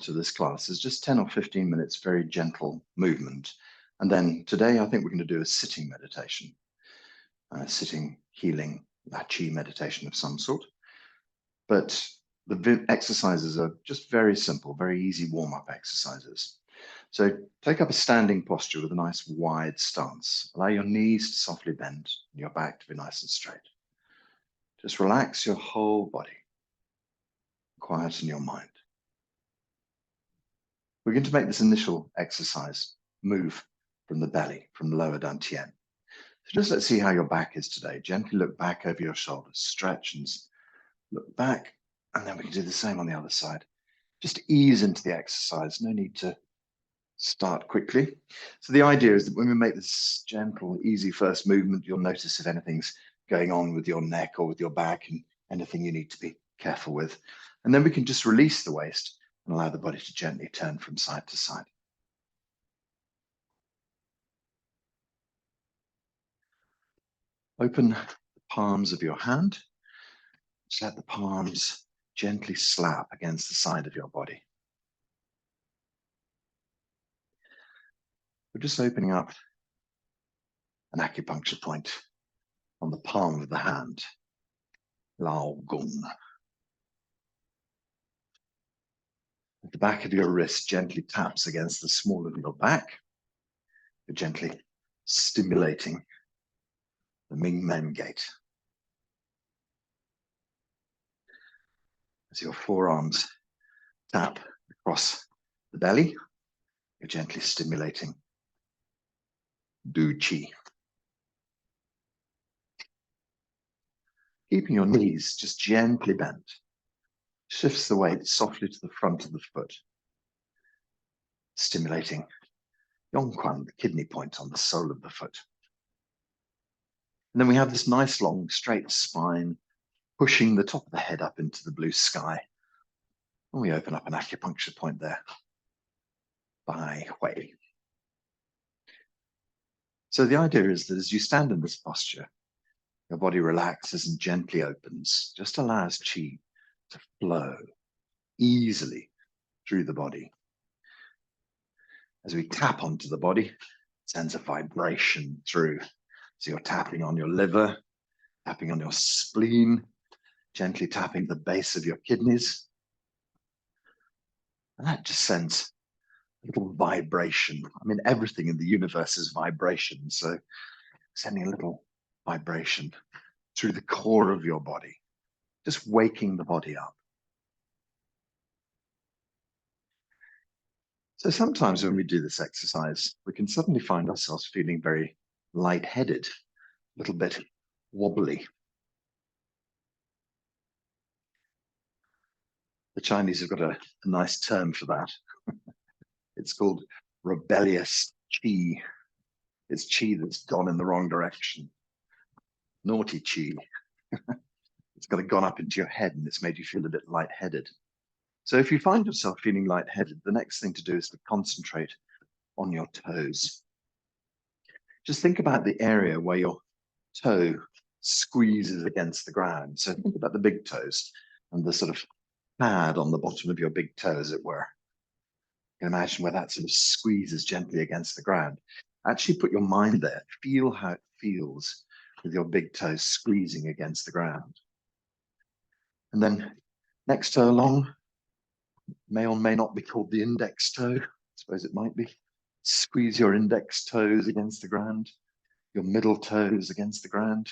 to this class is just 10 or 15 minutes, very gentle movement. And then today, I think we're going to do a sitting meditation, sitting, healing, qi meditation of some sort. But the exercises are just very simple, very easy warm-up exercises. So take up a standing posture with a nice wide stance. Allow your knees to softly bend and your back to be nice and straight. Just relax your whole body. Quieten your mind. We're going to make this initial exercise move from the belly, from lower dantian. So just let's see how your back is today. Gently look back over your shoulders, stretch and look back, and then we can do the same on the other side. Just ease into the exercise. No need to start quickly. So the idea is that when we make this gentle, easy first movement, you'll notice if anything's going on with your neck or with your back and anything you need to be careful with. And then we can just release the waist and allow the body to gently turn from side to side. Open the palms of your hand. Just let the palms gently slap against the side of your body. We're just opening up an acupuncture point on the palm of the hand, Lao Gung. The back of your wrist gently taps against the small of your back. You're gently stimulating the Ming Men gate. As your forearms tap across the belly, you're gently stimulating Du Qi. Keeping your knees just gently bent, shifts the weight softly to the front of the foot, stimulating Yongquan, the kidney point on the sole of the foot. And then we have this nice long straight spine, pushing the top of the head up into the blue sky. And we open up an acupuncture point there, Bai Hui. So the idea is that as you stand in this posture, your body relaxes and gently opens, just allows qi to flow easily through the body. As we tap onto the body, it sends a vibration through. So you're tapping on your liver, tapping on your spleen, gently tapping the base of your kidneys. And that just sends a little vibration. I mean, everything in the universe is vibration. So sending a little vibration through the core of your body, just waking the body up. So sometimes when we do this exercise, we can suddenly find ourselves feeling very lightheaded, a little bit wobbly. The Chinese have got a nice term for that. It's called rebellious qi. It's qi that's gone in the wrong direction. Naughty qi. It's gone up into your head and it's made you feel a bit lightheaded. So if you find yourself feeling lightheaded, the next thing to do is to concentrate on your toes. Just think about the area where your toe squeezes against the ground. So think about the big toes and the sort of pad on the bottom of your big toe, as it were. You can imagine where that sort of squeezes gently against the ground. Actually put your mind there. Feel how it feels with your big toe squeezing against the ground. And then next toe along, may or may not be called the index toe. I suppose it might be. Squeeze your index toes against the ground, your middle toes against the ground,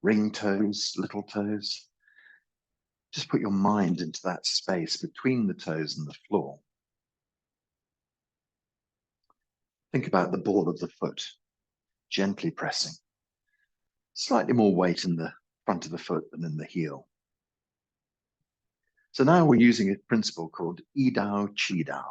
ring toes, little toes. Just put your mind into that space between the toes and the floor. Think about the ball of the foot, gently pressing. Slightly more weight in the front of the foot than in the heel. So now we're using a principle called Yi Dao, Qi Dao,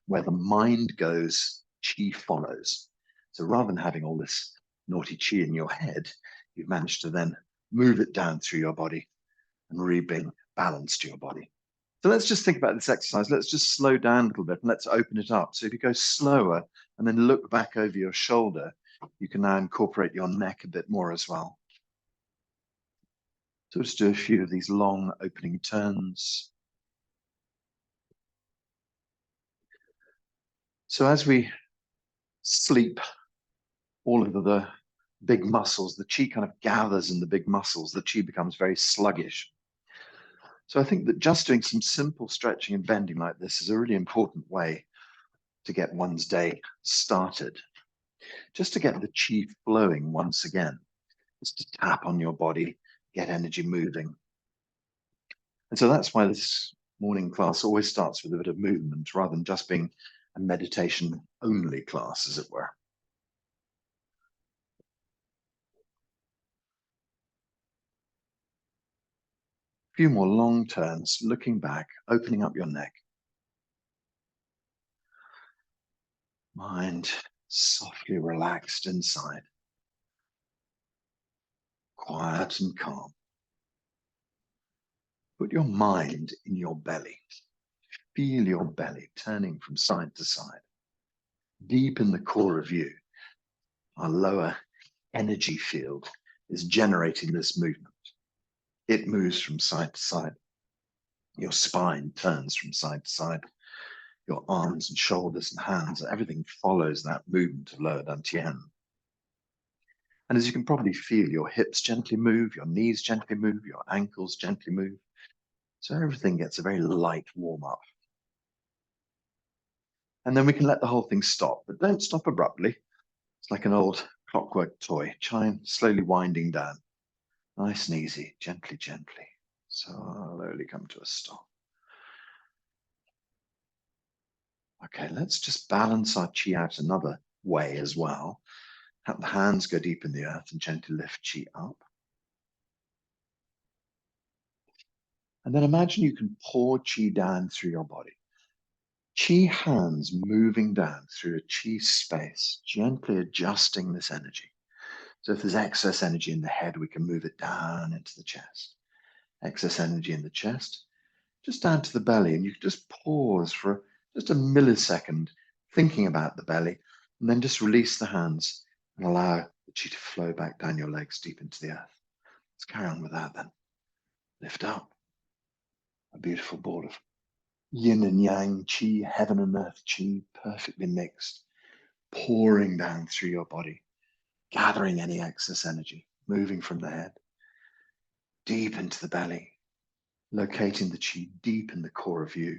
where the mind goes, qi follows. So rather than having all this naughty qi in your head, you've managed to then move it down through your body and bring balance to your body. So let's just think about this exercise. Let's just slow down a little bit and let's open it up. So if you go slower and then look back over your shoulder, you can now incorporate your neck a bit more as well. So let's do a few of these long opening turns. So as we sleep, all of the big muscles, the chi kind of gathers in the big muscles, the chi becomes very sluggish. So I think that just doing some simple stretching and bending like this is a really important way to get one's day started. Just to get the chi flowing once again, just to tap on your body, get energy moving. And so that's why this morning class always starts with a bit of movement rather than just being a meditation only class, as it were. A few more long turns, looking back, opening up your neck. Mind softly relaxed inside, quiet and calm. Put your mind in your belly. Feel your belly turning from side to side. Deep in the core of you, our lower energy field is generating this movement. It moves from side to side. Your spine turns from side to side. Your arms and shoulders and hands, everything follows that movement of lower dantian. And as you can probably feel, your hips gently move, your knees gently move, your ankles gently move. So everything gets a very light warm up. And then we can let the whole thing stop, but don't stop abruptly. It's like an old clockwork toy, slowly winding down. Nice and easy, gently, gently. Slowly come to a stop. Okay, let's just balance our chi out another way as well. Have the hands go deep in the earth and gently lift chi up. And then imagine you can pour chi down through your body. Chi hands moving down through a chi space, gently adjusting this energy. So if there's excess energy in the head, we can move it down into the chest. Excess energy in the chest, just down to the belly. And you can just pause for just a millisecond, thinking about the belly, and then just release the hands and allow the chi to flow back down your legs deep into the earth. Let's carry on with that then. Lift up. A beautiful ball of yin and yang chi, heaven and earth chi, perfectly mixed, pouring down through your body, gathering any excess energy, moving from the head, deep into the belly, locating the chi deep in the core of you.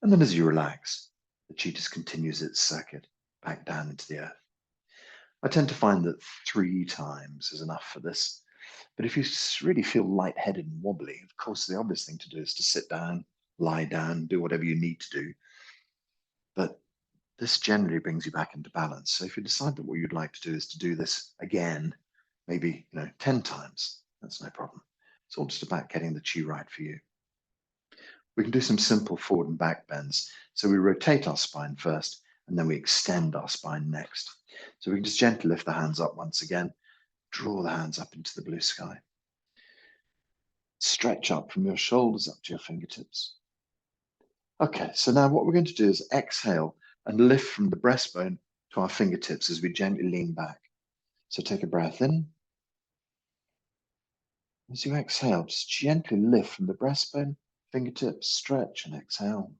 And then as you relax, the chi just continues its circuit back down into the earth. I tend to find that 3 times is enough for this. But if you really feel lightheaded and wobbly, of course, the obvious thing to do is to sit down, lie down, do whatever you need to do. But this generally brings you back into balance. So if you decide that what you'd like to do is to do this again, maybe 10 times, that's no problem. It's all just about getting the chi right for you. We can do some simple forward and back bends. So we rotate our spine first, and then we extend our spine next. So we can just gently lift the hands up once again, draw the hands up into the blue sky. Stretch up from your shoulders up to your fingertips. Okay, so now what we're going to do is exhale and lift from the breastbone to our fingertips as we gently lean back. So take a breath in. As you exhale, just gently lift from the breastbone, fingertips, stretch and exhale.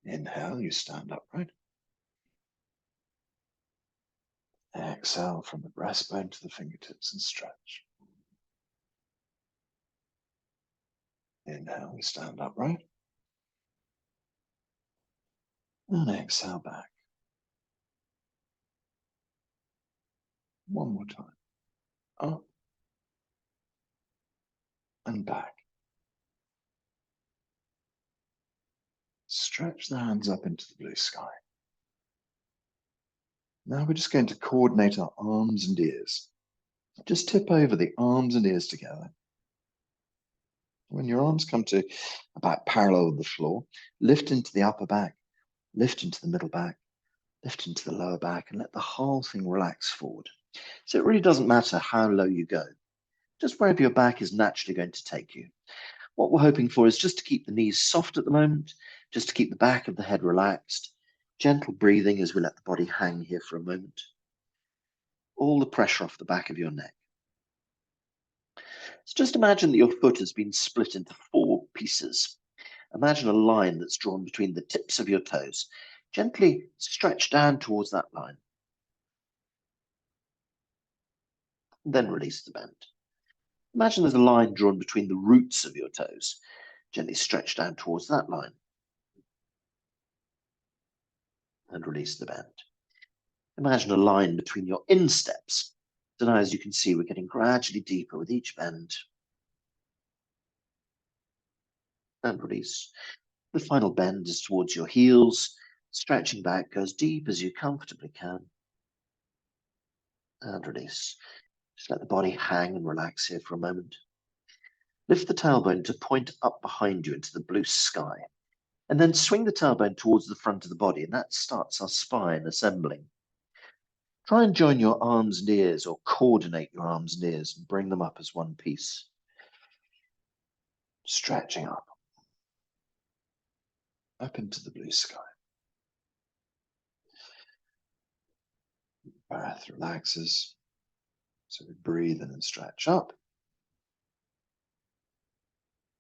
Inhale, you stand upright. Exhale from the breastbone to the fingertips and stretch. Inhale, we stand upright. And exhale back. One more time. Up and back. Stretch the hands up into the blue sky. Now we're just going to coordinate our arms and ears. Just tip over the arms and ears together. When your arms come to about parallel with the floor, lift into the upper back, lift into the middle back, lift into the lower back, and let the whole thing relax forward. So it really doesn't matter how low you go, just wherever your back is naturally going to take you. What we're hoping for is just to keep the knees soft at the moment, just to keep the back of the head relaxed, gentle breathing as we let the body hang here for a moment. All the pressure off the back of your neck. So just imagine that your foot has been split into 4 pieces. Imagine a line that's drawn between the tips of your toes. Gently stretch down towards that line. Then release the bend. Imagine there's a line drawn between the roots of your toes. Gently stretch down towards that line. And release the bend. Imagine a line between your insteps. So now, as you can see, we're getting gradually deeper with each bend. And release. The final bend is towards your heels. Stretching back, go as deep as you comfortably can. And release. Just let the body hang and relax here for a moment. Lift the tailbone to point up behind you into the blue sky. And then swing the tailbone towards the front of the body, and that starts our spine assembling. Try and join your arms and ears, or coordinate your arms and ears and bring them up as one piece. Stretching up into the blue sky. Breath relaxes. So we breathe in and stretch up.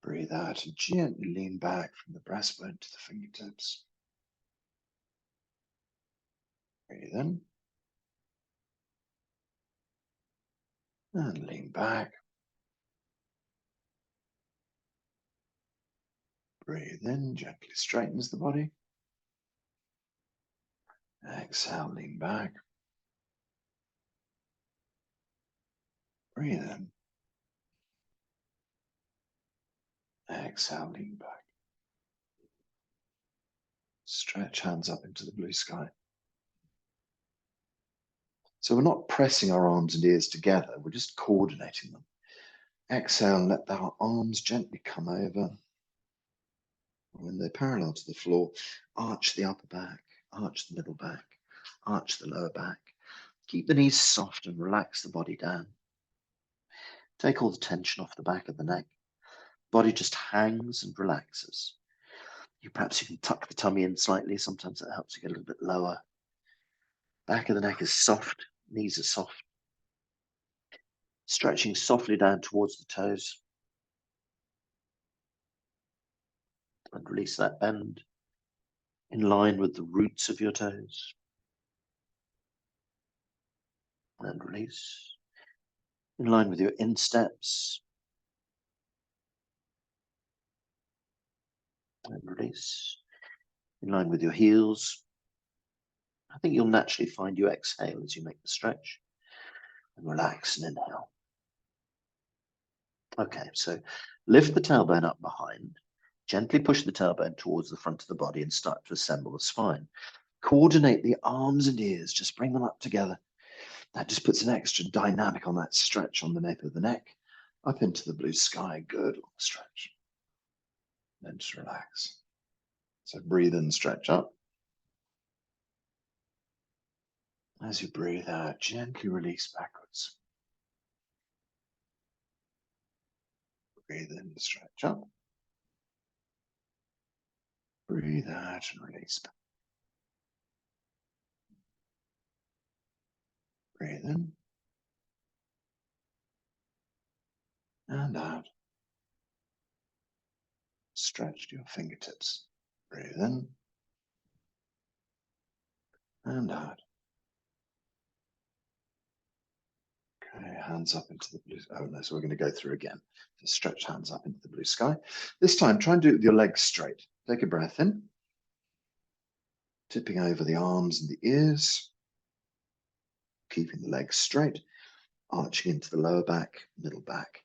Breathe out and gently lean back from the breastbone to the fingertips. Breathe in. And lean back. Breathe in, gently straightens the body. Exhale, lean back. Breathe in. Exhale, lean back. Stretch hands up into the blue sky. So we're not pressing our arms and ears together, we're just coordinating them. Exhale and let our arms gently come over. When they're parallel to the floor, arch the upper back, arch the middle back, arch the lower back. Keep the knees soft and relax the body down. Take all the tension off the back of the neck. Body just hangs and relaxes. Perhaps you can tuck the tummy in slightly. Sometimes that helps you get a little bit lower. Back of the neck is soft, knees are soft. Stretching softly down towards the toes. And release that bend in line with the roots of your toes. And release in line with your insteps. And release in line with your heels. I think you'll naturally find you exhale as you make the stretch. And relax and inhale. Okay, so lift the tailbone up behind. Gently push the tailbone towards the front of the body and start to assemble the spine. Coordinate the arms and ears, just bring them up together. That just puts an extra dynamic on that stretch on the nape of the neck, up into the blue sky. Good long stretch. Then just relax. So breathe in, stretch up. As you breathe out, gently release backwards. Breathe in, stretch up. Breathe out and release back. Breathe in. And out. Stretch to your fingertips. Breathe in. And out. Okay, hands up into the blue. Oh no, so we're going to go through again. So stretch hands up into the blue sky. This time, try and do it with your legs straight. Take a breath in. Tipping over the arms and the ears. Keeping the legs straight. Arching into the lower back, middle back.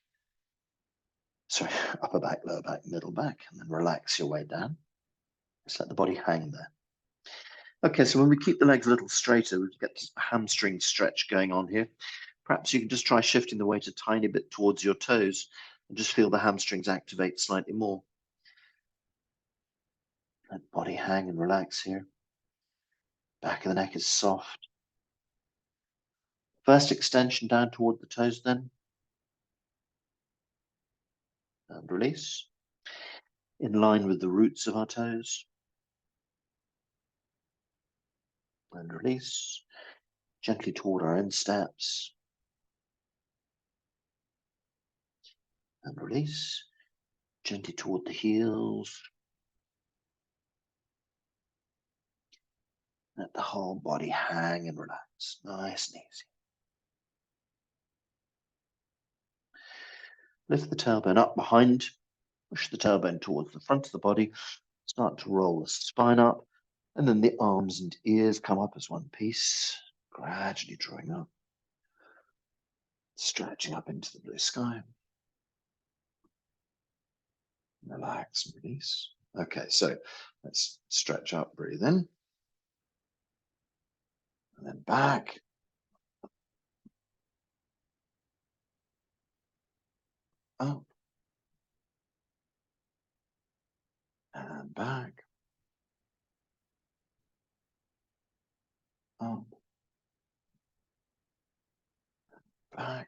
Sorry, upper back, lower back, middle back. And then relax your way down. Just let the body hang there. Okay, so when we keep the legs a little straighter, we get a hamstring stretch going on here. Perhaps you can just try shifting the weight a tiny bit towards your toes and just feel the hamstrings activate slightly more. Let the body hang and relax here. Back of the neck is soft. First extension down toward the toes then. And release. In line with the roots of our toes. And release. Gently toward our insteps. And release. Gently toward the heels. Let the whole body hang and relax, nice and easy. Lift the tailbone up behind, push the tailbone towards the front of the body, start to roll the spine up, and then the arms and ears come up as one piece, gradually drawing up, stretching up into the blue sky. Relax and release. Okay, so let's stretch up, breathe in, and then back. Up. And back. Up. Back.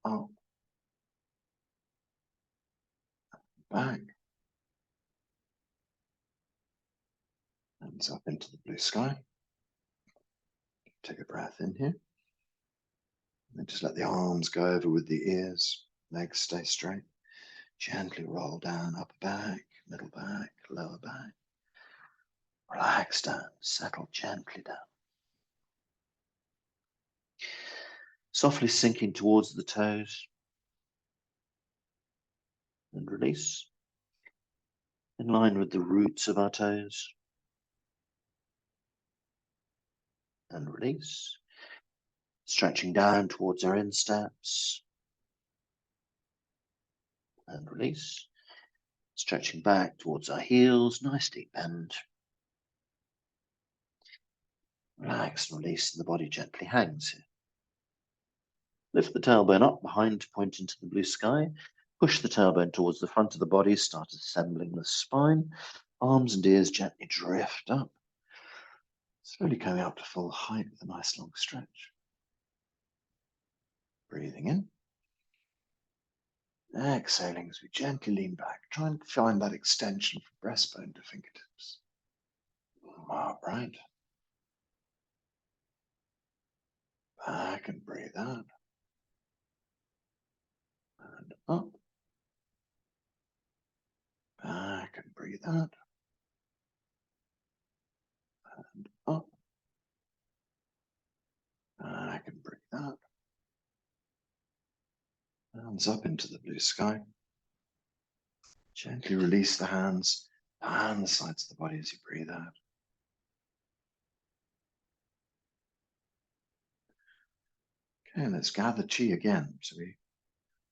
Up. Back. Hands up into the blue sky. Take a breath in here. And just let the arms go over with the ears. Legs stay straight. Gently roll down, upper back, middle back, lower back. Relax down, settle gently down. Softly sinking towards the toes. And release. In line with the roots of our toes. And release. Stretching down towards our insteps. And release. Stretching back towards our heels, nice deep bend. Relax and release, and the body gently hangs here. Lift the tailbone up behind to point into the blue sky. Push the tailbone towards the front of the body, start assembling the spine. Arms and ears gently drift up. Slowly coming up to full height with a nice long stretch. Breathing in. Exhaling as we gently lean back. Try and find that extension from breastbone to fingertips. Upright. Back and breathe out. And up. Back and breathe out. And up. Back and breathe out. Hands up into the blue sky. Gently release the hands and the sides of the body as you breathe out. Okay, let's gather chi again. So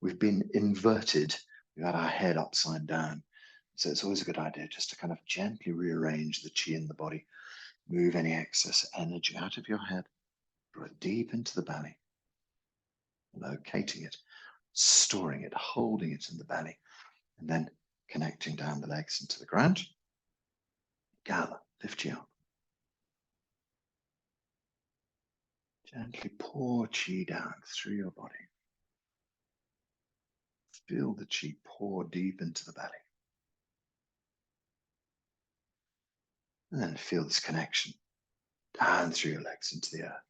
we've been inverted. We've had our head upside down. So it's always a good idea just to kind of gently rearrange the chi in the body. Move any excess energy out of your head. Draw it deep into the belly. Locating it, storing it, holding it in the belly. And then connecting down the legs into the ground. Gather, lift you up. Gently pour chi down through your body. Feel the chi pour deep into the belly. And then feel this connection down through your legs into the earth.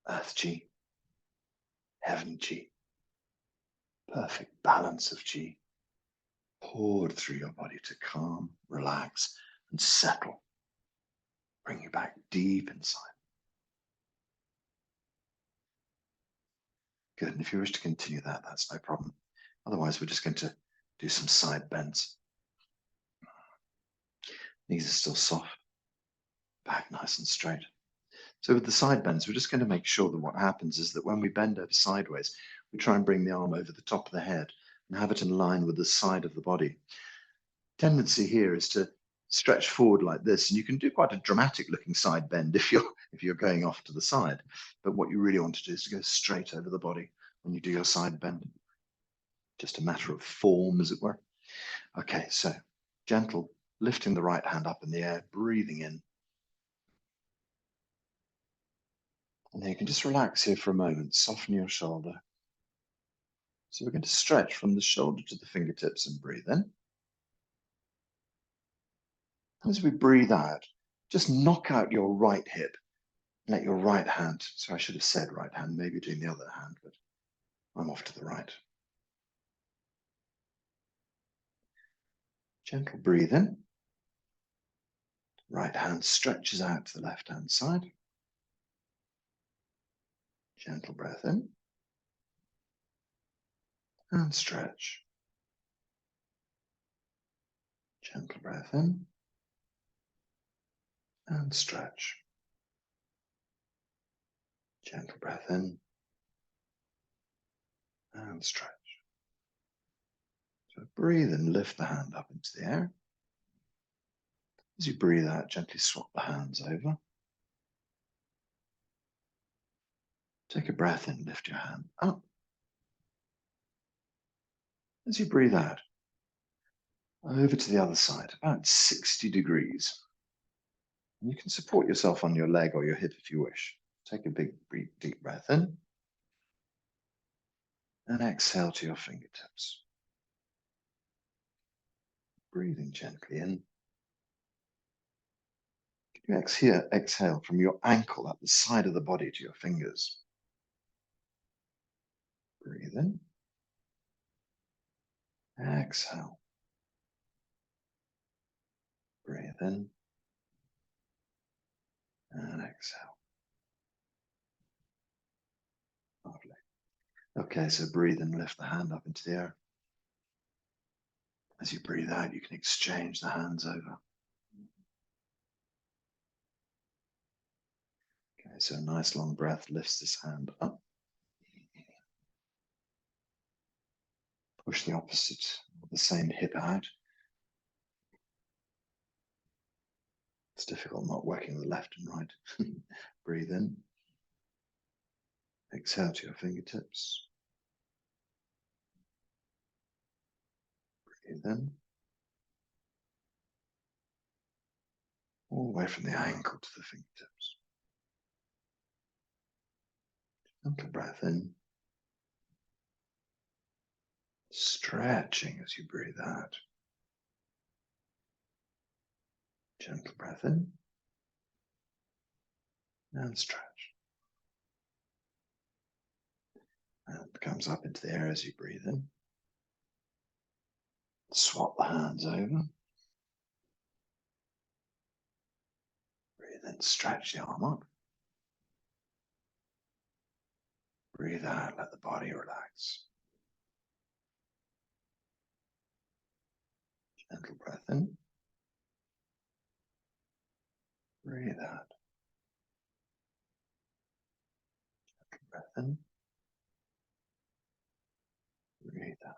Earth chi, heaven chi. Perfect balance of chi poured through your body to calm, relax, and settle. Bring you back deep inside. Good, and if you wish to continue that, that's no problem. Otherwise, we're just going to do some side bends. Knees are still soft, back nice and straight. So with the side bends, we're just going to make sure that what happens is that when we bend over sideways, we try and bring the arm over the top of the head and have it in line with the side of the body. Tendency here is to stretch forward like this, and you can do quite a dramatic looking side bend if you're going off to the side. But what you really want to do is to go straight over the body when you do your side bend. Just a matter of form, as it were. Okay, so gentle, lifting the right hand up in the air, breathing in. And then you can just relax here for a moment, soften your shoulder. So we're going to stretch from the shoulder to the fingertips and breathe in. As we breathe out, just knock out your right hip. Let your right hand, so I should have said right hand, maybe doing the other hand, but I'm off to the right. Gentle breathe in. Right hand stretches out to the left hand side. Gentle breath in. And stretch. Gentle breath in. And stretch. Gentle breath in. And stretch. So breathe in, lift the hand up into the air. As you breathe out, gently swap the hands over. Take a breath in, lift your hand up. As you breathe out, over to the other side, about 60 degrees. And you can support yourself on your leg or your hip if you wish. Take a big, deep breath in. And exhale to your fingertips. Breathing gently in. You exhale from your ankle up the side of the body to your fingers. Breathe in. Exhale. Breathe in. And exhale. Lovely. Okay, so breathe in, lift the hand up into the air. As you breathe out, you can exchange the hands over. Okay, so a nice long breath lifts this hand up. Push the opposite or the same hip out. It's difficult not working with the left and right. Breathe in. Exhale to your fingertips. Breathe in. All the way from the ankle to the fingertips. Gentle breath in. Stretching as you breathe out. Gentle breath in. And stretch. And comes up into the air as you breathe in. Swap the hands over. Breathe in, stretch the arm up. Breathe out, let the body relax. Gentle breath in. Breathe out. Gentle breath in. Breathe out.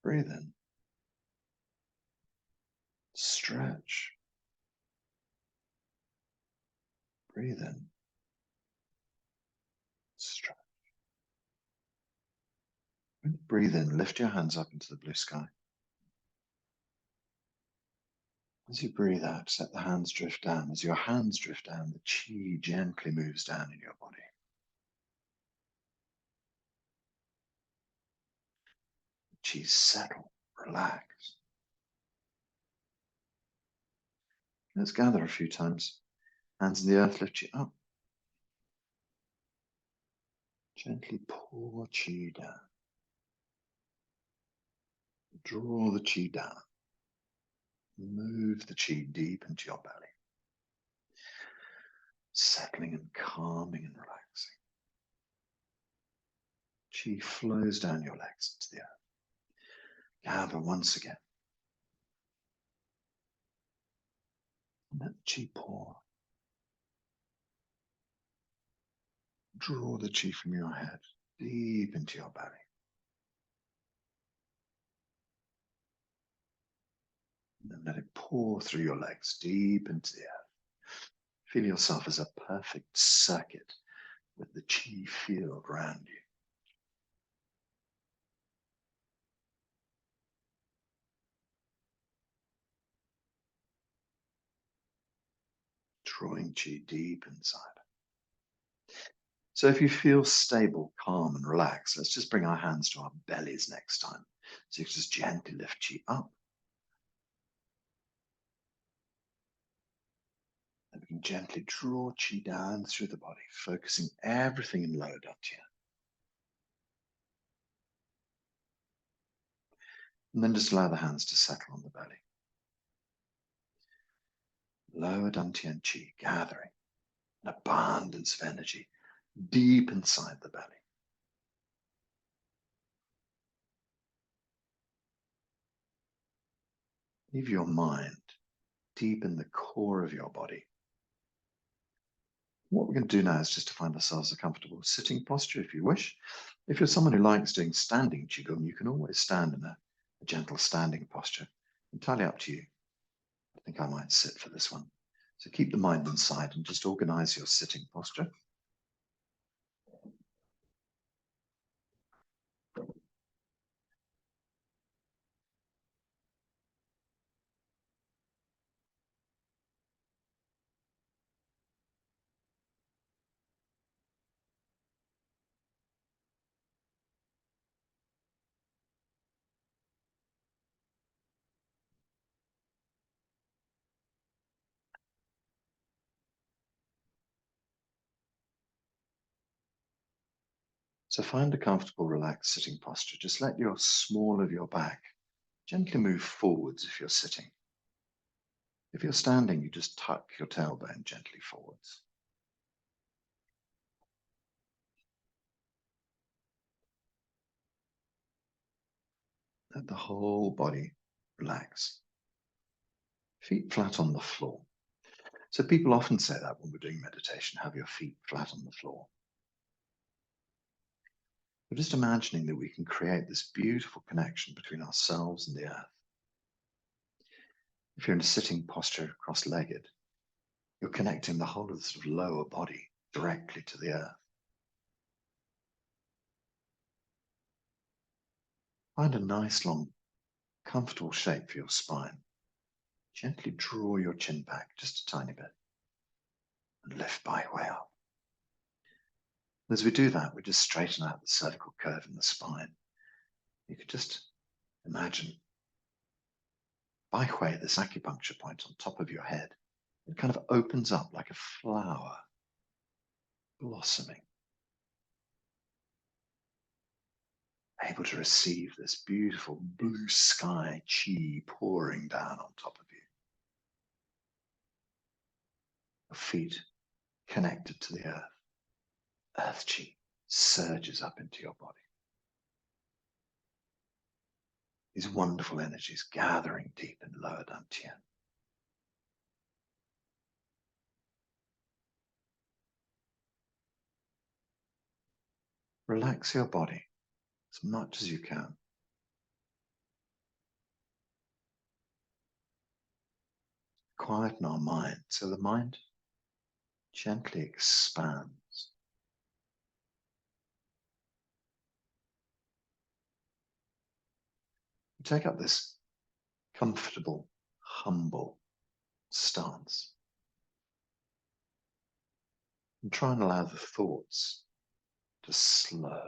Breathe in. Stretch. Breathe in. Stretch. When you breathe in, lift your hands up into the blue sky. As you breathe out, let the hands drift down. As your hands drift down, the chi gently moves down in your body. The chi settle, relax. Let's gather a few times. Hands in the earth, lift you up. Gently pour chi down. Draw the chi down. Move the chi deep into your belly. Settling and calming and relaxing. Chi flows down your legs into the earth. Gather once again. And let the chi pour. Draw the chi from your head deep into your belly. And then let it pour through your legs deep into the earth. Feel yourself as a perfect circuit with the chi field around you. Drawing chi deep inside. So if you feel stable, calm, and relaxed, let's just bring our hands to our bellies next time. So you can just gently lift chi up. And we can gently draw chi down through the body, focusing everything in lower dantian. And then just allow the hands to settle on the belly. Lower dantian qi, gathering an abundance of energy deep inside the belly. Leave your mind deep in the core of your body. What we're going to do now is just to find ourselves a comfortable sitting posture if you wish. If you're someone who likes doing standing qigong, you can always stand in a gentle standing posture. Entirely up to you. I think I might sit for this one. So keep the mind inside and just organize your sitting posture. So find a comfortable, relaxed sitting posture. Just let your small of your back gently move forwards if you're sitting. If you're standing, you just tuck your tailbone gently forwards. Let the whole body relax. Feet flat on the floor. So people often say that when we're doing meditation, have your feet flat on the floor. We're just imagining that we can create this beautiful connection between ourselves and the earth. If you're in a sitting posture cross-legged, you're connecting the whole of the sort of lower body directly to the earth. Find a nice, long, comfortable shape for your spine. Gently draw your chin back just a tiny bit and lift by way up. As we do that, we just straighten out the cervical curve in the spine. You could just imagine by way this acupuncture point on top of your head. It kind of opens up like a flower blossoming, able to receive this beautiful blue sky chi pouring down on top of you. Your feet connected to the earth. Earth chi surges up into your body. These wonderful energies gathering deep in lower dantian. Relax your body as much as you can. Quieten our mind so the mind gently expands. Take up this comfortable, humble stance. And try and allow the thoughts to slow.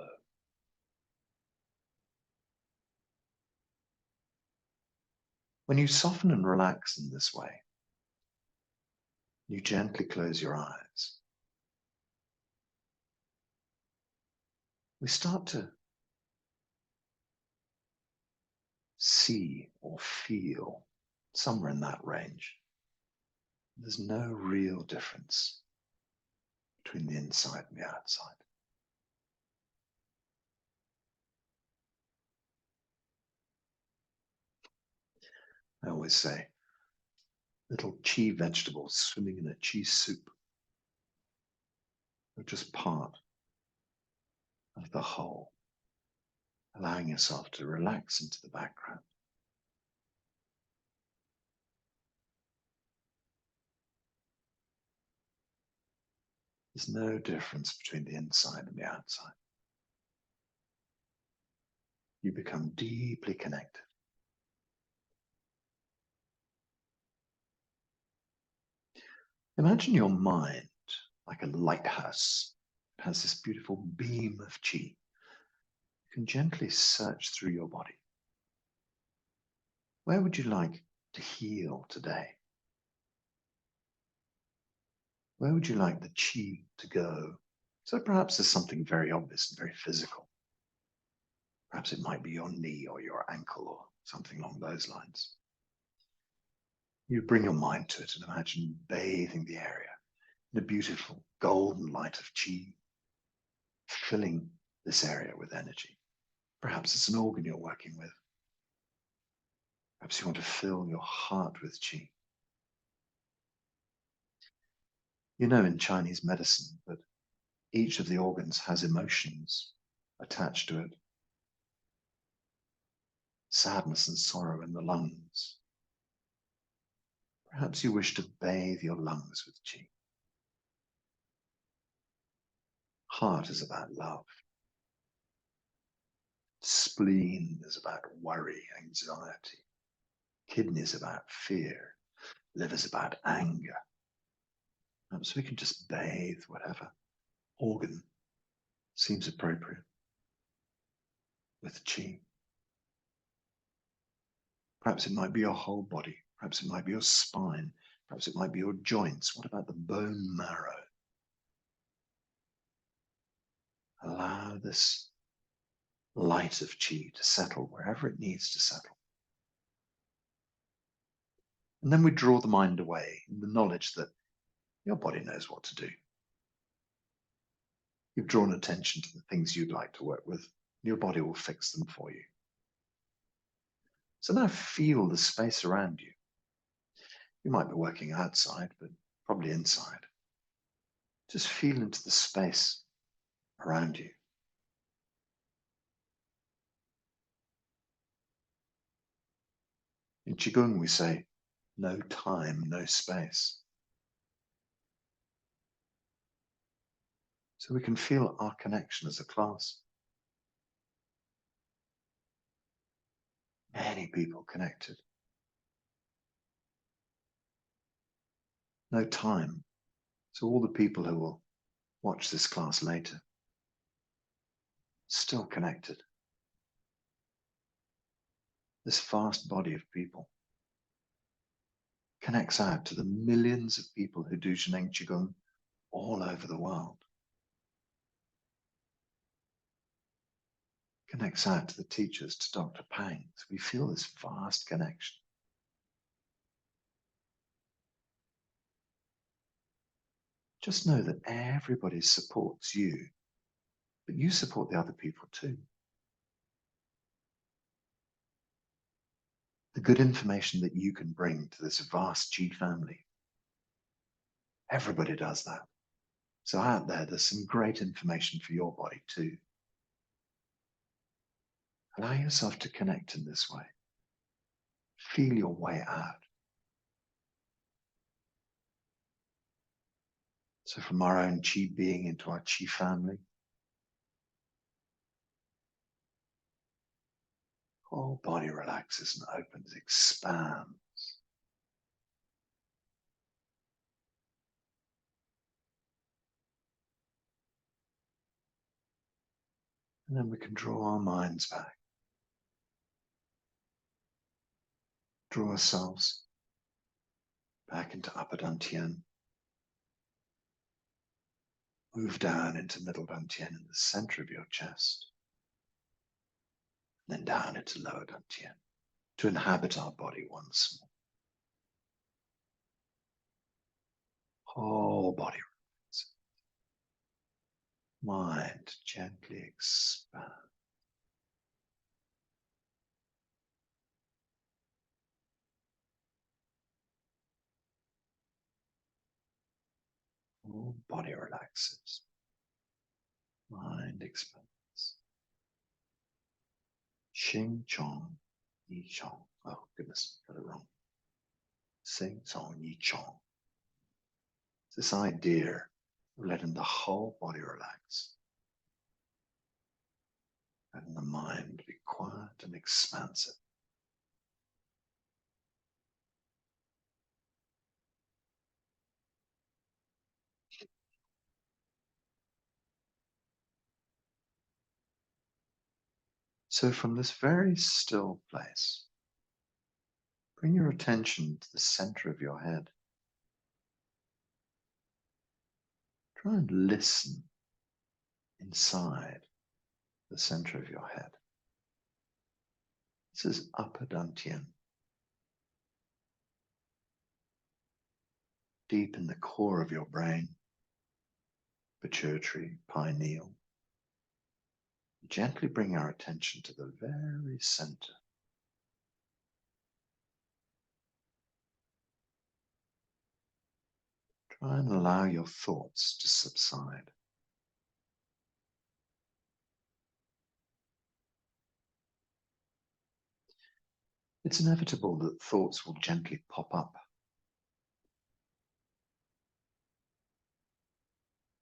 When you soften and relax in this way, you gently close your eyes. We start to see or feel somewhere in that range. There's no real difference between the inside and the outside. I always say, little chi vegetables swimming in a chi soup are just part of the whole, allowing yourself to relax into the background. There's no difference between the inside and the outside. You become deeply connected. Imagine your mind like a lighthouse. It has this beautiful beam of chi. You can gently search through your body. Where would you like to heal today? Where would you like the chi to go? So perhaps there's something very obvious and very physical. Perhaps it might be your knee or your ankle or something along those lines. You bring your mind to it and imagine bathing the area in a beautiful golden light of qi, filling this area with energy. Perhaps it's an organ you're working with. Perhaps you want to fill your heart with qi. You know in Chinese medicine that each of the organs has emotions attached to it. Sadness and sorrow in the lungs. Perhaps you wish to bathe your lungs with qi. Heart is about love. Spleen is about worry, anxiety. Kidney is about fear. Liver is about anger. So we can just bathe whatever organ seems appropriate with qi. Perhaps it might be your whole body. Perhaps it might be your spine. Perhaps it might be your joints. What about the bone marrow? Allow this light of qi to settle wherever it needs to settle. And then we draw the mind away in the knowledge that your body knows what to do. You've drawn attention to the things you'd like to work with. Your body will fix them for you. So now feel the space around you. You might be working outside, but probably inside. Just feel into the space around you. In Qigong, we say, no time, no space. So we can feel our connection as a class. Many people connected. No time. So all the people who will watch this class later, still connected. This vast body of people connects out to the millions of people who do Zheneng Qigong all over the world. Connects out to the teachers, to Dr. Pang. So we feel this vast connection. Just know that everybody supports you, but you support the other people too. The good information that you can bring to this vast Qi family. Everybody does that. So out there's some great information for your body too. Allow yourself to connect in this way. Feel your way out. So from our own Qi being into our Qi family, whole body relaxes and opens, expands. And then we can draw our minds back. Draw ourselves back into Upper Dantian. Move down into Middle Dantian in the center of your chest. And then down into Lower Dantian to inhabit our body once more. Whole body relaxes. Mind gently expand. Whole body relaxes. Mind expands. Xing Chong, Yi Chong. Oh goodness, got it wrong. Xing Chong, Yi Chong. This idea of letting the whole body relax. Letting the mind be quiet and expansive. So from this very still place, bring your attention to the center of your head. Try and listen inside the center of your head. This is upper dantian, deep in the core of your brain, pituitary, pineal. Gently bring our attention to the very center. Try and allow your thoughts to subside. It's inevitable that thoughts will gently pop up.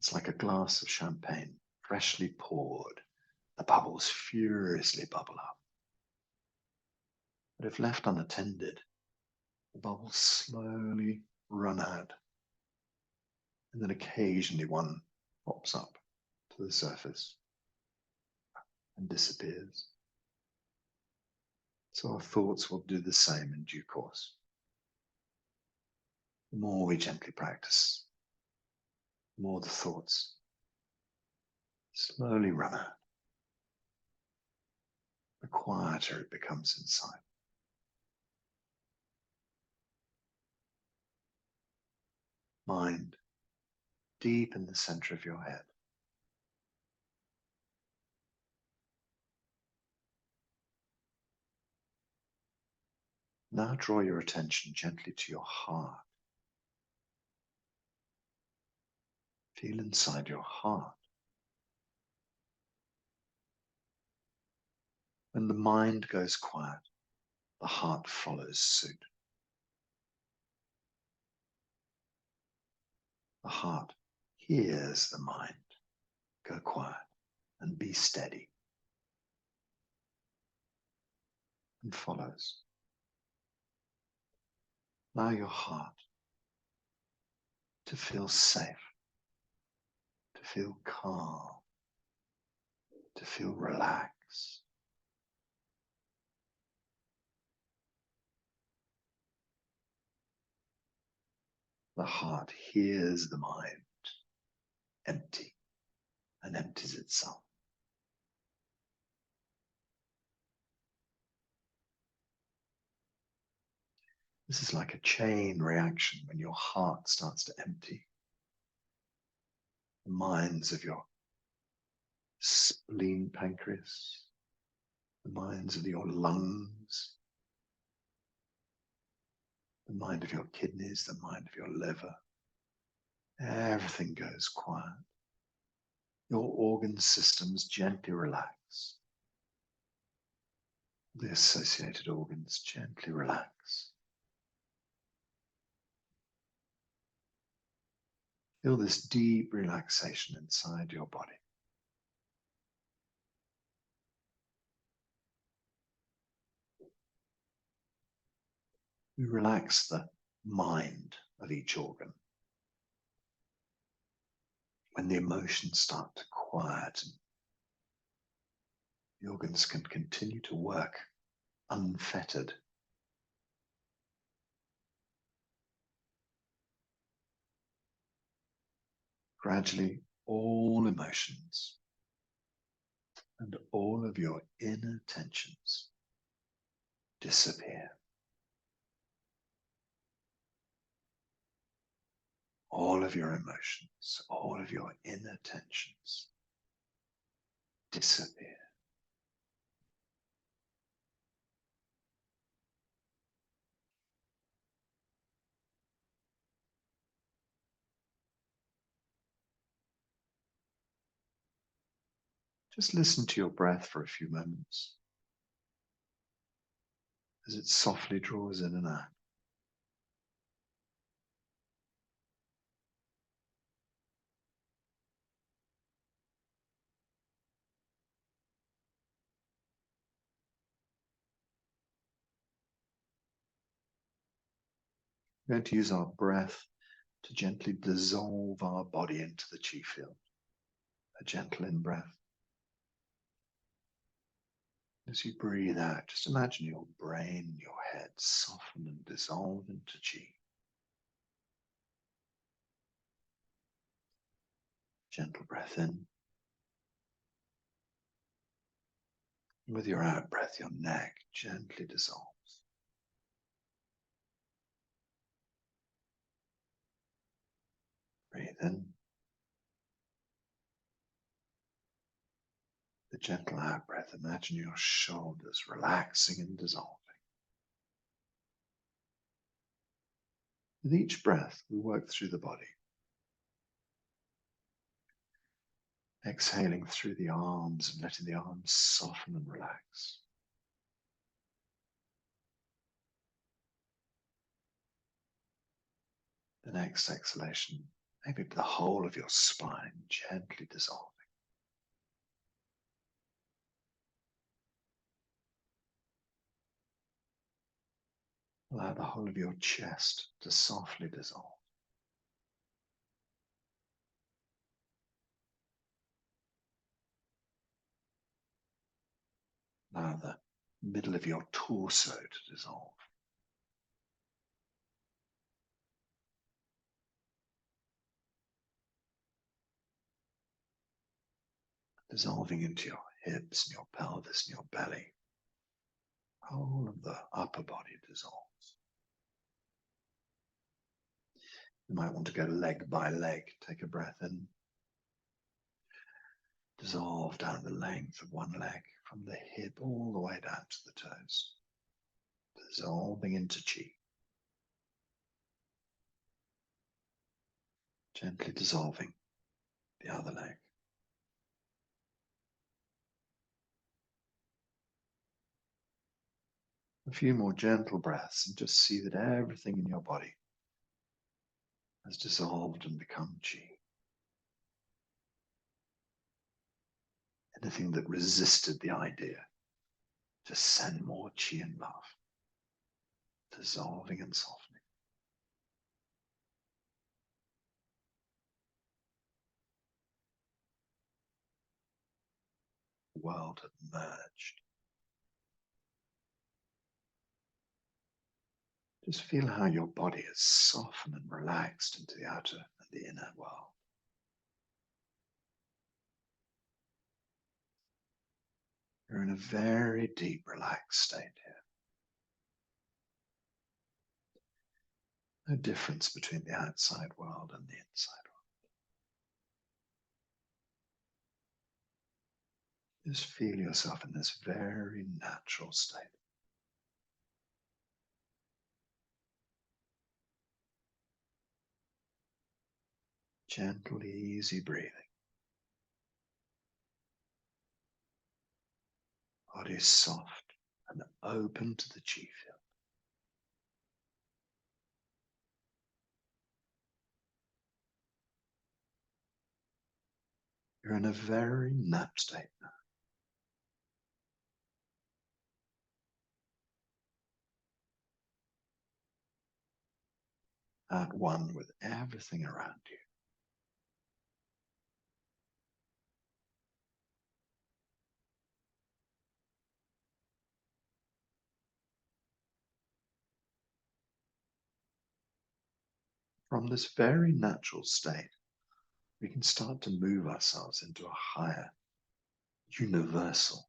It's like a glass of champagne, freshly poured. The bubbles furiously bubble up. But if left unattended, the bubbles slowly run out. And then occasionally one pops up to the surface and disappears. So our thoughts will do the same in due course. The more we gently practice, the more the thoughts slowly run out. The quieter it becomes inside. Mind deep in the center of your head. Now draw your attention gently to your heart. Feel inside your heart. When the mind goes quiet, the heart follows suit. The heart hears the mind go quiet and be steady and follows. Allow your heart to feel safe, to feel calm, to feel relaxed. The heart hears the mind empty and empties itself. This is like a chain reaction when your heart starts to empty. The minds of your spleen, pancreas, the minds of your lungs, the mind of your kidneys, the mind of your liver. Everything goes quiet. Your organ systems gently relax. The associated organs gently relax. Feel this deep relaxation inside your body. We relax the mind of each organ. When the emotions start to quieten, the organs can continue to work unfettered. Gradually, all emotions and all of your inner tensions disappear. All of your emotions, all of your inner tensions disappear. Just listen to your breath for a few moments as it softly draws in and out. We're going to use our breath to gently dissolve our body into the chi field. A gentle in-breath. As you breathe out, just imagine your brain, your head soften and dissolve into chi. Gentle breath in. With your out breath, your neck gently dissolves. Breathe in. The gentle out breath, imagine your shoulders relaxing and dissolving. With each breath, we work through the body. Exhaling through the arms and letting the arms soften and relax. The next exhalation, maybe the whole of your spine gently dissolving. Allow the whole of your chest to softly dissolve. Allow the middle of your torso to dissolve. Dissolving into your hips and your pelvis and your belly. Whole of the upper body dissolves. You might want to go leg by leg. Take a breath in. Dissolve down the length of one leg from the hip all the way down to the toes. Dissolving into chi. Gently dissolving the other leg. A few more gentle breaths and just see that everything in your body has dissolved and become chi. Anything that resisted the idea, just send more chi and love, dissolving and softening. The world had merged. Just feel how your body is softened and relaxed into the outer and the inner world. You're in a very deep, relaxed state here. No difference between the outside world and the inside world. Just feel yourself in this very natural state. Gentle, easy breathing. Body soft and open to the chi field. You're in a very nap state now. At one with everything around you. From this very natural state, we can start to move ourselves into a higher, universal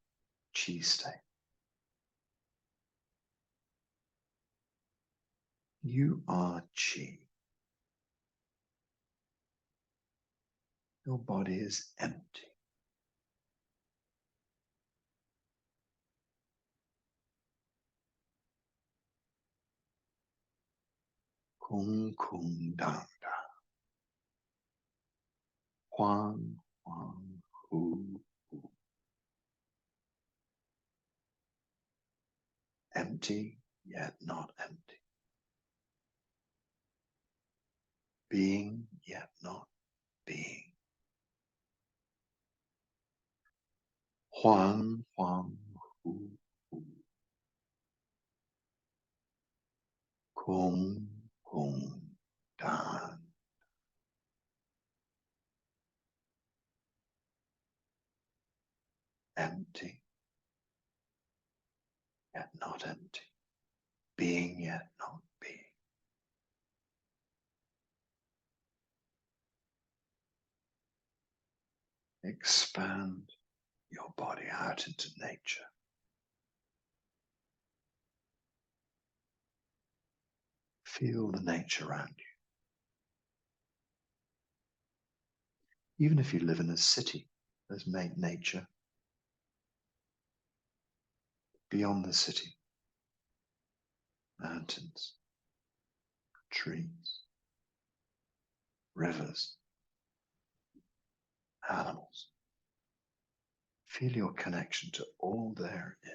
chi state. You are chi. Your body is empty. Kung kung dang da. Huang huang hu hu. Empty yet not empty. Being yet not being. Huang huang hu hu. Kung kung dan. Empty yet not empty. Being yet not being. Expand your body out into nature. Feel the nature around you. Even if you live in a city, there's nature. Beyond the city, mountains, trees, rivers, animals. Feel your connection to all there is.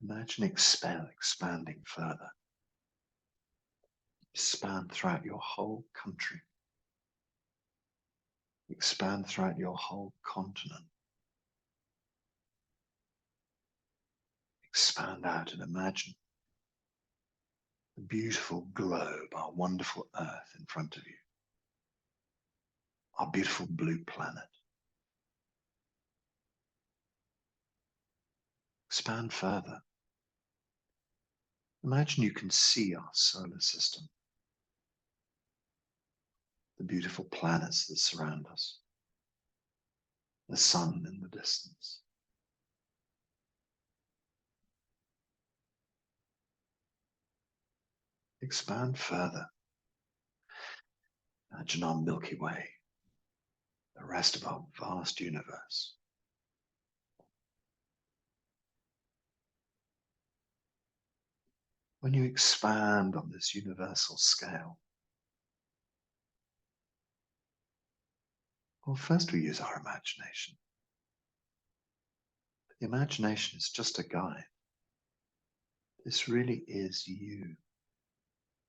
Imagine expanding further. Expand throughout your whole country. Expand throughout your whole continent. Expand out and imagine the beautiful globe, our wonderful earth in front of you. Our beautiful blue planet. Expand further. Imagine you can see our solar system. The beautiful planets that surround us. The sun in the distance. Expand further. Imagine our Milky Way, the rest of our vast universe. When you expand on this universal scale, well, first we use our imagination. The imagination is just a guide. This really is you,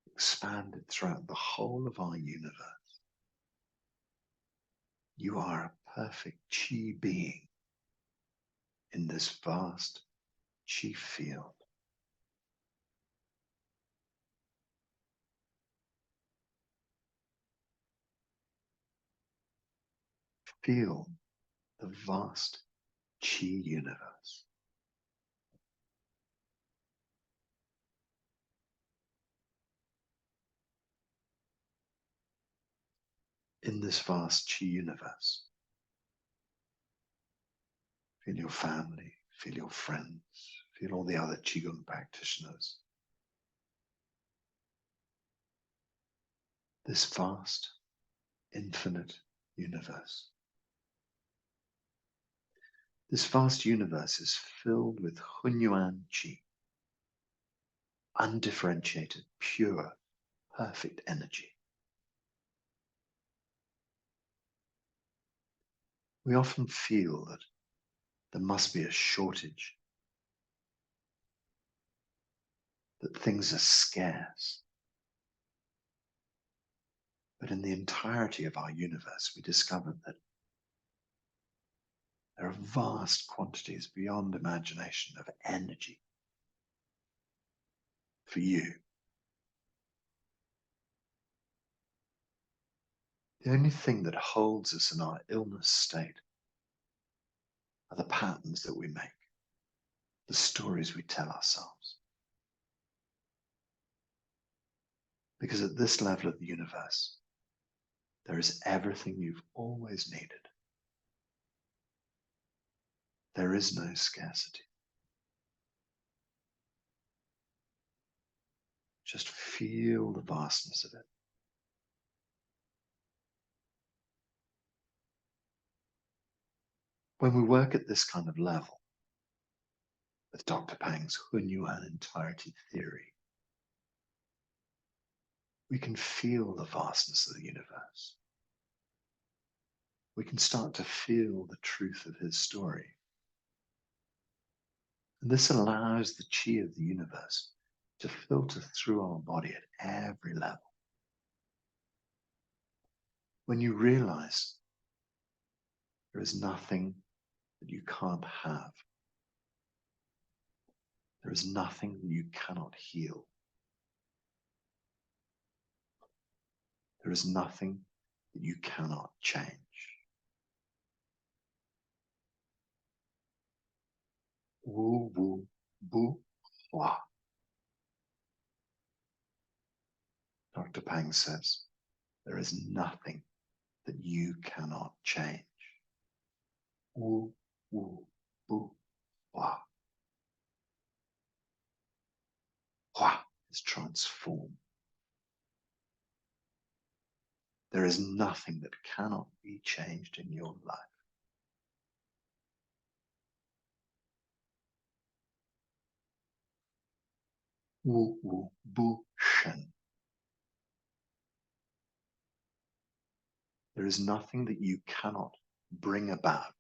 expanded throughout the whole of our universe. You are a perfect chi being in this vast chi field. Feel the vast chi universe. In this vast chi universe, feel your family, feel your friends, feel all the other Qigong practitioners. This vast, infinite universe. This vast universe is filled with Hunyuan Qi, undifferentiated, pure, perfect energy. We often feel that there must be a shortage, that things are scarce. But in the entirety of our universe, we discovered that there are vast quantities beyond imagination of energy for you. The only thing that holds us in our illness state are the patterns that we make, the stories we tell ourselves. Because at this level of the universe, there is everything you've always needed. There is no scarcity. Just feel the vastness of it. When we work at this kind of level, with Dr. Pang's Hunyuan entirety theory, we can feel the vastness of the universe. We can start to feel the truth of his story. And this allows the chi of the universe to filter through our body at every level. When you realize there is nothing that you can't have, there is nothing that you cannot heal, there is nothing that you cannot change. Wu wu bu hua. Dr. Pang says, there is nothing that you cannot change. Wu Wu, bu, hua. Hua is transformed. There is nothing that cannot be changed in your life. Wu, wu, bu, shen. There is nothing that you cannot bring about.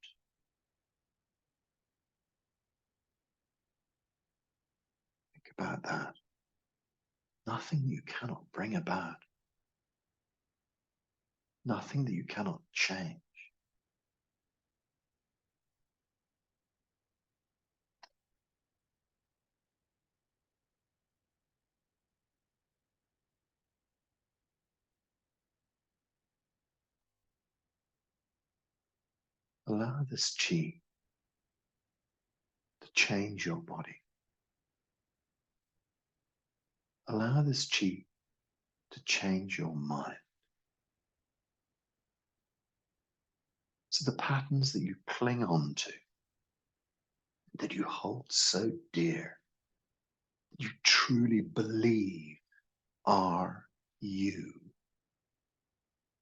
Think about that. Nothing you cannot bring about. Nothing that you cannot change. Allow this chi to change your body. Allow this chi to change your mind. So the patterns that you cling on to, that you hold so dear, that you truly believe are you,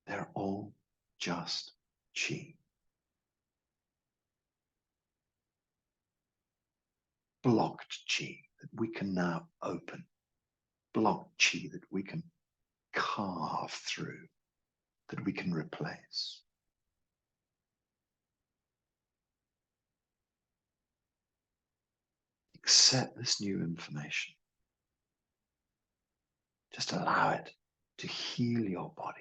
they're all just chi. Blocked chi that we can now open. Blocked chi that we can carve through, that we can replace. Accept this new information. Just allow it to heal your body.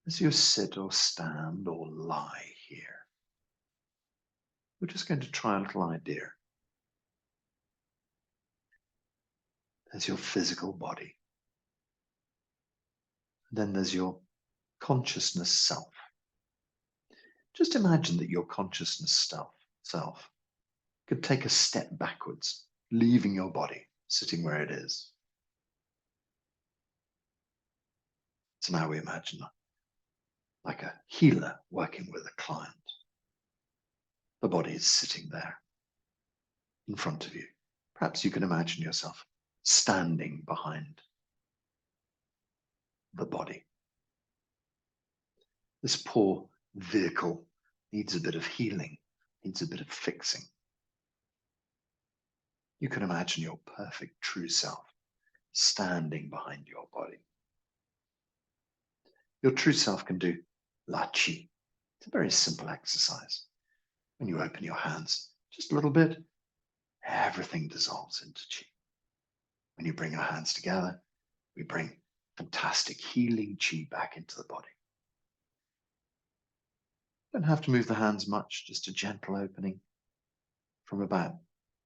As you sit or stand or lie here, we're just going to try a little idea. There's your physical body. Then there's your consciousness self. Just imagine that your consciousness self could take a step backwards, leaving your body, sitting where it is. So now we imagine like a healer working with a client. The body is sitting there in front of you. Perhaps you can imagine yourself standing behind the body. This poor vehicle needs a bit of healing, needs a bit of fixing. You can imagine your perfect true self standing behind your body. Your true self can do La Chi. It's a very simple exercise. When you open your hands just a little bit, everything dissolves into Chi. When you bring your hands together, we bring fantastic healing Chi back into the body. Don't have to move the hands much, just a gentle opening from about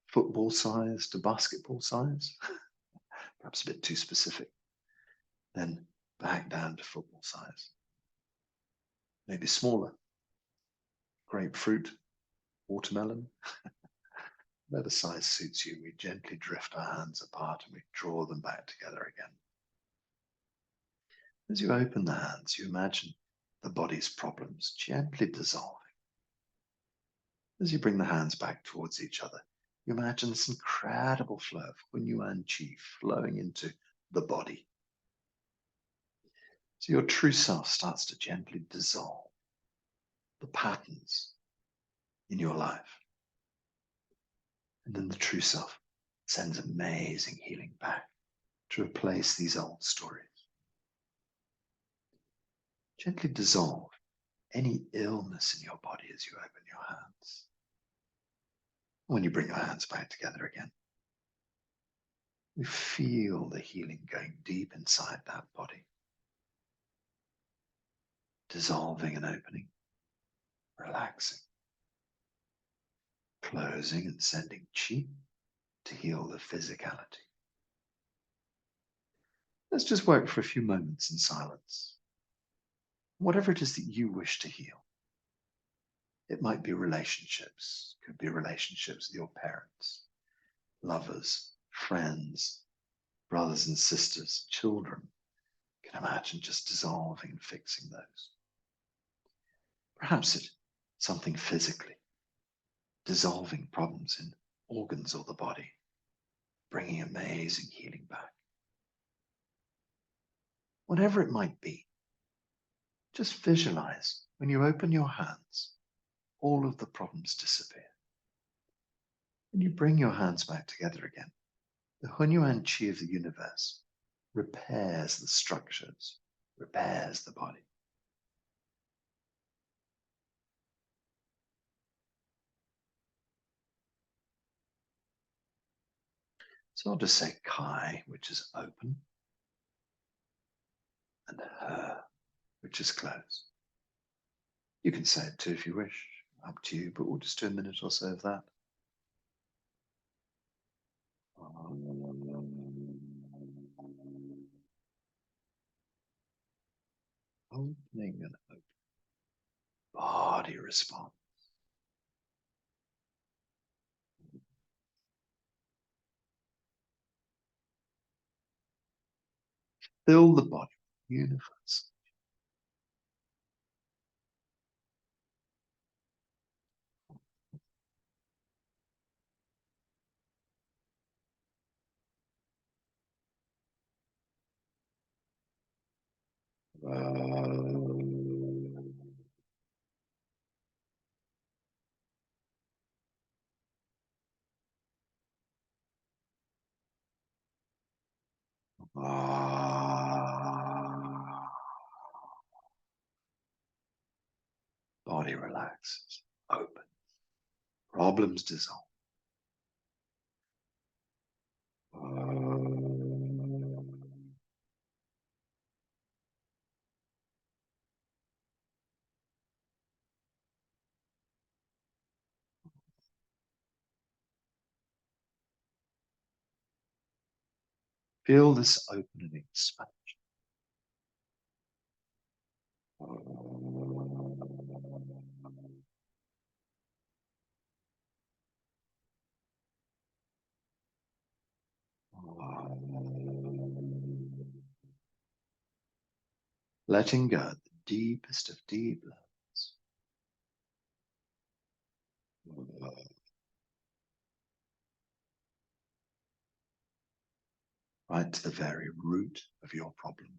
football size to basketball size, perhaps a bit too specific. Then back down to football size. Maybe smaller. Grapefruit, watermelon. Whatever size suits you, we gently drift our hands apart and we draw them back together again. As you open the hands, you imagine the body's problems gently dissolving. As you bring the hands back towards each other, you imagine this incredible flow of Hunyuan Qi flowing into the body. So your true self starts to gently dissolve the patterns in your life. And then the true self sends amazing healing back to replace these old stories. Gently dissolve any illness in your body as you open your hands. When you bring your hands back together again, we feel the healing going deep inside that body, dissolving and opening, relaxing, closing and sending Qi to heal the physicality. Let's just work for a few moments in silence. Whatever it is that you wish to heal. It might be relationships, could be relationships with your parents, lovers, friends, brothers and sisters, children, can imagine just dissolving and fixing those. Perhaps it's something physically, dissolving problems in organs or the body, bringing amazing healing back. Whatever it might be, just visualize when you open your hands, all of the problems disappear. And you bring your hands back together again. The Hunyuan Qi of the universe repairs the structures, repairs the body. So I'll just say Kai, which is open, and Her, which is closed. You can say it too if you wish, up to you, but we'll just do a minute or so of that. Opening and opening. Body response. Fill the body with universe. Body relaxes, open. Problems dissolve. Feel this opening expansion. Letting go the deepest of deep levels. Right to the very root of your problem.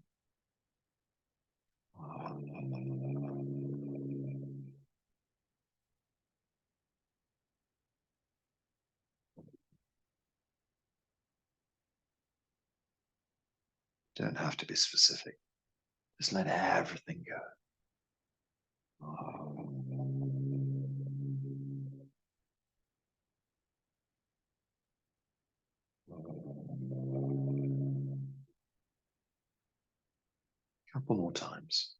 Don't have to be specific. Just let everything go. Couple more times.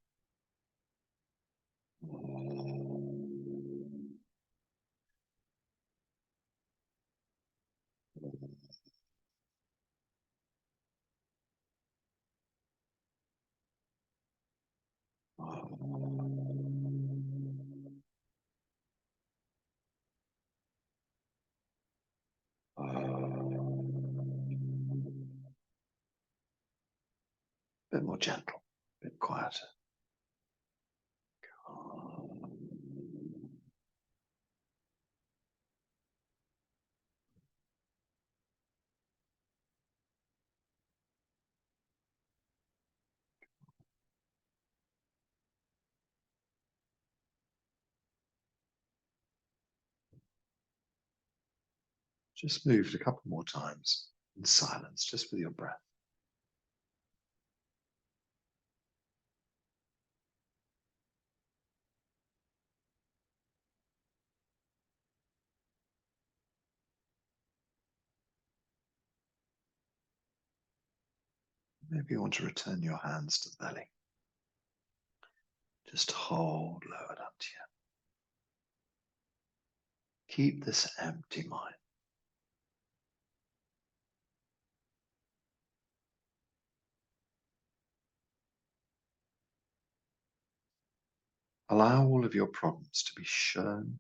Bit more gentle, a bit quieter. Just move it a couple more times in silence, just with your breath. Maybe you want to return your hands to the belly. Just hold lowered up to you. Keep this empty mind. Allow all of your problems to be shown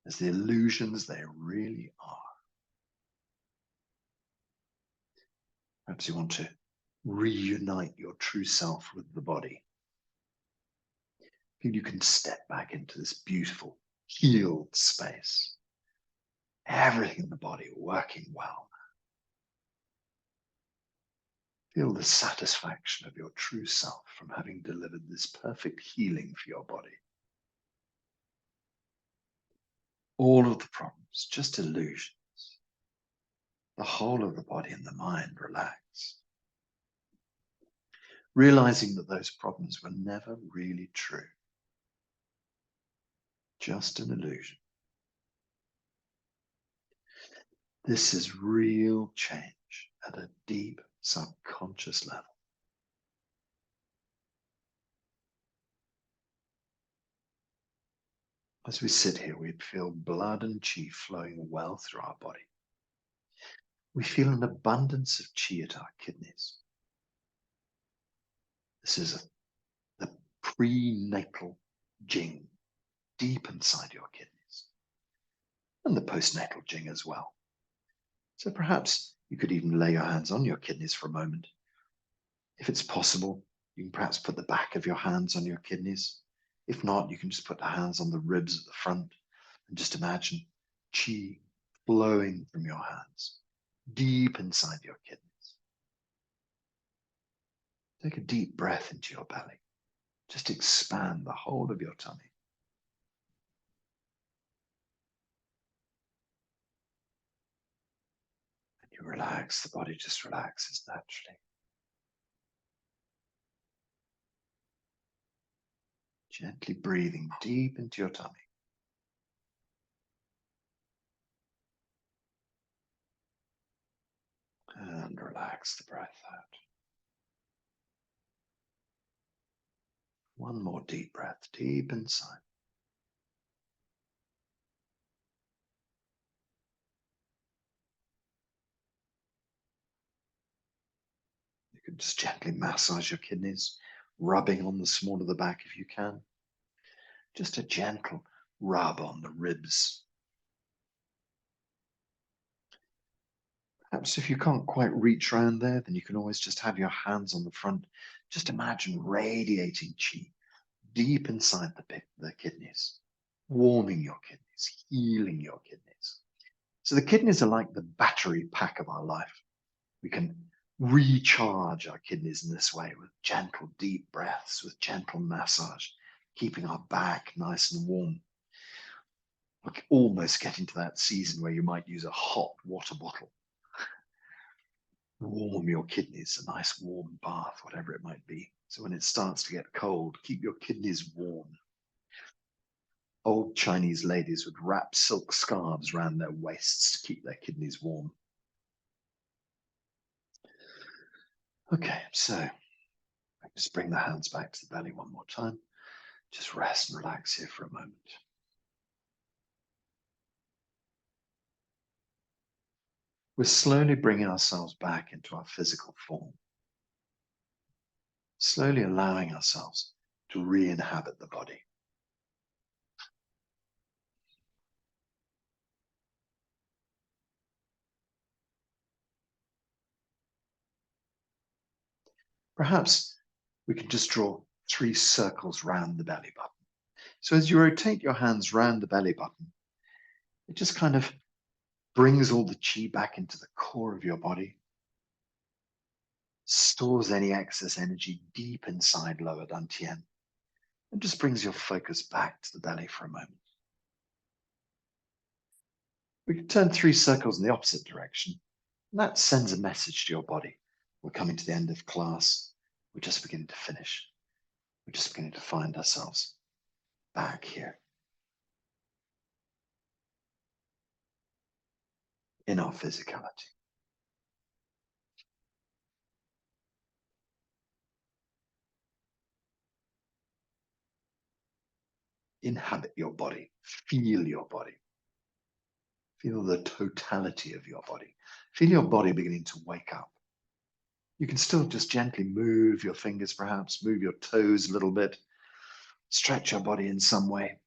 as the illusions they really are. Perhaps you want to reunite your true self with the body. Feel you can step back into this beautiful, healed space. Everything in the body working well. Feel the satisfaction of your true self from having delivered this perfect healing for your body. All of the problems, just illusions. The whole of the body and the mind relax. Realizing that those problems were never really true. Just an illusion. This is real change at a deep subconscious level. As we sit here, we feel blood and qi flowing well through our body. We feel an abundance of qi at our kidneys. This is the prenatal jing deep inside your kidneys, and the postnatal jing as well. So perhaps you could even lay your hands on your kidneys for a moment. If it's possible, you can perhaps put the back of your hands on your kidneys. If not, you can just put the hands on the ribs at the front and just imagine qi flowing from your hands deep inside your kidneys. Take a deep breath into your belly. Just expand the whole of your tummy. And you relax, the body just relaxes naturally. Gently breathing deep into your tummy. And relax the breath out. One more deep breath, deep inside. You can just gently massage your kidneys, rubbing on the small of the back if you can. Just a gentle rub on the ribs. Perhaps if you can't quite reach around there, then you can always just have your hands on the front. Just imagine radiating qi deep inside the kidneys, warming your kidneys, healing your kidneys. So the kidneys are like the battery pack of our life. We can recharge our kidneys in this way with gentle, deep breaths, with gentle massage, keeping our back nice and warm. Like almost getting to that season where you might use a hot water bottle. Warm your kidneys, a nice warm bath, whatever it might be. So when it starts to get cold, keep your kidneys warm. Old Chinese ladies would wrap silk scarves around their waists to keep their kidneys warm. Okay, so just bring the hands back to the belly one more time. Just rest and relax here for a moment. We're slowly bringing ourselves back into our physical form. Slowly allowing ourselves to re-inhabit the body. Perhaps we can just draw 3 circles round the belly button. So as you rotate your hands round the belly button, it just kind of brings all the qi back into the core of your body, stores any excess energy deep inside lower dantian, and just brings your focus back to the belly for a moment. We can turn 3 circles in the opposite direction, and that sends a message to your body. We're coming to the end of class. We're just beginning to finish. We're just beginning to find ourselves back here in our physicality. Inhabit your body, feel your body. Feel the totality of your body. Feel your body beginning to wake up. You can still just gently move your fingers, perhaps, move your toes a little bit, stretch your body in some way.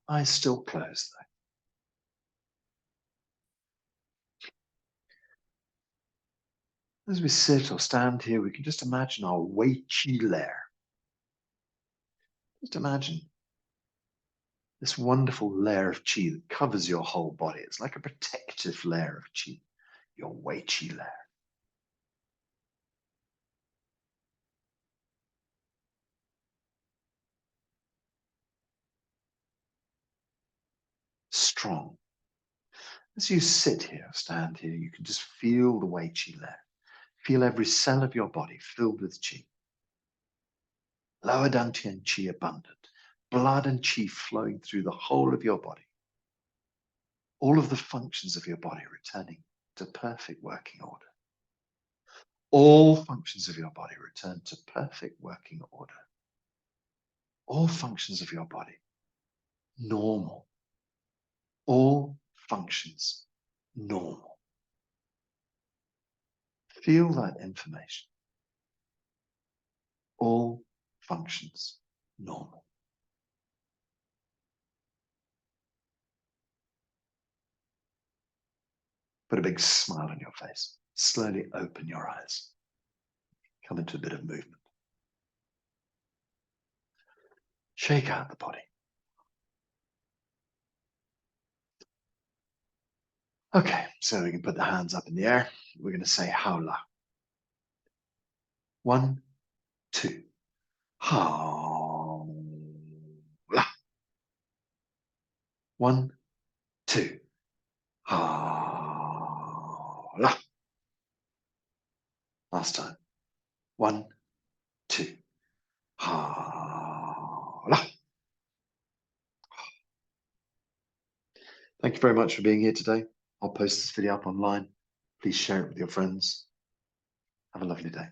Eyes still closed, though. As we sit or stand here, we can just imagine our Wei Qi layer. Just imagine this wonderful layer of qi that covers your whole body. It's like a protective layer of qi, your Wei Qi layer. Strong. As you sit here, stand here, you can just feel the Wei Qi layer. Feel every cell of your body filled with qi. Lower dantian qi abundant. Blood and qi flowing through the whole of your body. All of the functions of your body returning to perfect working order. All functions of your body return to perfect working order. All functions of your body normal. All functions normal. Feel that information. All functions normal. Put a big smile on your face. Slowly open your eyes. Come into a bit of movement. Shake out the body. Okay, so we can put the hands up in the air. We're going to say Haola. 1, 2. Haola. 1, 2. Haola. Last time. 1, 2. Haola. Thank you very much for being here today. I'll post this video up online. Please share it with your friends. Have a lovely day.